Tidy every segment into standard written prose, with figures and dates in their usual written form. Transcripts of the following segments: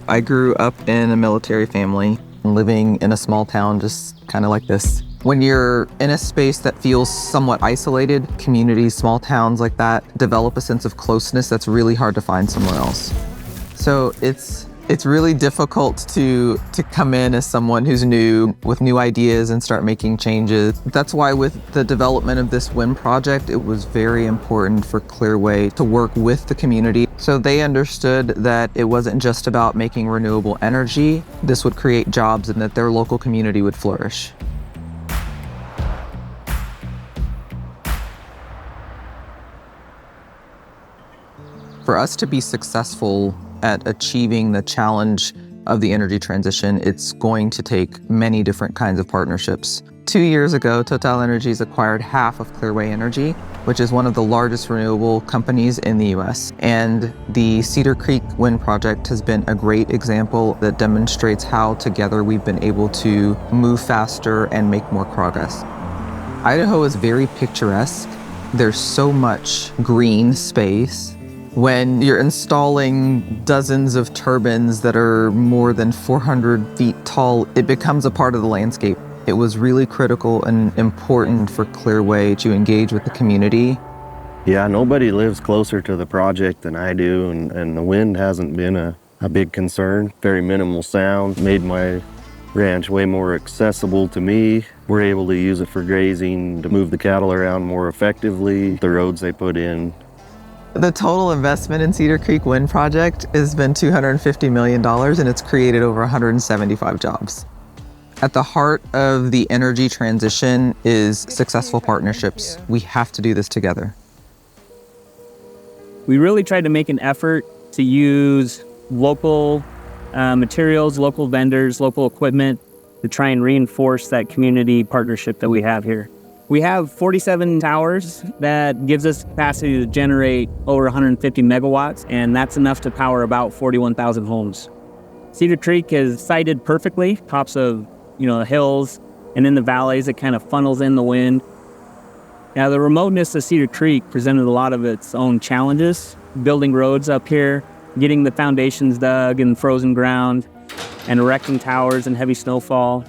I grew up in a military family, living in a small town just kind of like this. When you're in a space that feels somewhat isolated, communities, small towns like that develop a sense of closeness that's really hard to find somewhere else. So it's really difficult to come in as someone who's new with new ideas and start making changes. That's why with the development of this wind project, it was very important for Clearway to work with the community. So they understood that it wasn't just about making renewable energy. This would create jobs and that their local community would flourish. For us to be successful at achieving the challenge of the energy transition, it's going to take many different kinds of partnerships. 2 years ago, TotalEnergies acquired half of Clearway Energy, which is one of the largest renewable companies in the US. And the Cedar Creek Wind Project has been a great example that demonstrates how together we've been able to move faster and make more progress. Idaho is very picturesque. There's so much green space. When you're installing dozens of turbines that are more than 400 feet tall, it becomes a part of the landscape. It was really critical and important for Clearway to engage with the community. Yeah, nobody lives closer to the project than I do, and the wind hasn't been a big concern. Very minimal sound, made my ranch way more accessible to me. We're able to use it for grazing, to move the cattle around more effectively. The roads they put in. The total investment in Cedar Creek Wind Project has been $250 million, and it's created over 175 jobs. At the heart of the energy transition is successful partnerships. We have to do this together. We really tried to make an effort to use local materials, local vendors, local equipment to try and reinforce that community partnership that we have here. We have 47 towers that gives us capacity to generate over 150 megawatts, and that's enough to power about 41,000 homes. Cedar Creek is sited perfectly, tops of the hills, and in the valleys it kind of funnels in the wind. Now the remoteness of Cedar Creek presented a lot of its own challenges, building roads up here, getting the foundations dug in frozen ground, and erecting towers in heavy snowfall,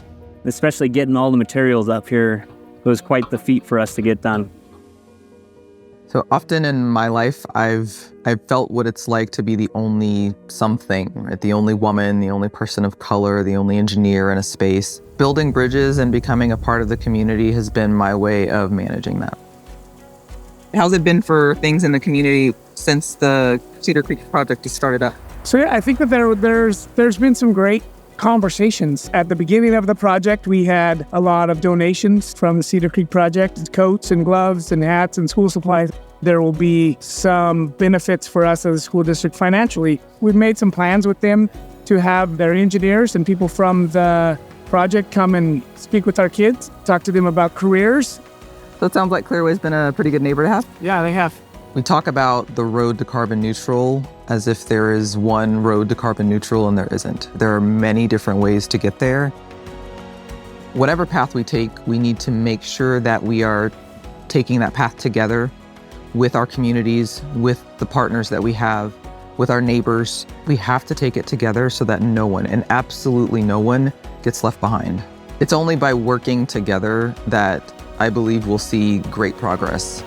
especially getting all the materials up here. It was quite the feat for us to get done. So often in my life, I've felt what it's like to be the only something, right? The only woman, the only person of color, the only engineer in a space. Building bridges and becoming a part of the community has been my way of managing that. How's it been for things in the community since the Cedar Creek project has started up? So yeah, I think that there's been some great conversations. At the beginning of the project, we had a lot of donations from the Cedar Creek project, coats and gloves and hats and school supplies. There will be some benefits for us as a school district financially. We've made some plans with them to have their engineers and people from the project come and speak with our kids, talk to them about careers. So it sounds like Clearway's been a pretty good neighbor to have. Yeah, they have. We talk about the road to carbon neutral as if there is one road to carbon neutral, and there isn't. There are many different ways to get there. Whatever path we take, we need to make sure that we are taking that path together with our communities, with the partners that we have, with our neighbors. We have to take it together so that no one, and absolutely no one, gets left behind. It's only by working together that I believe we'll see great progress.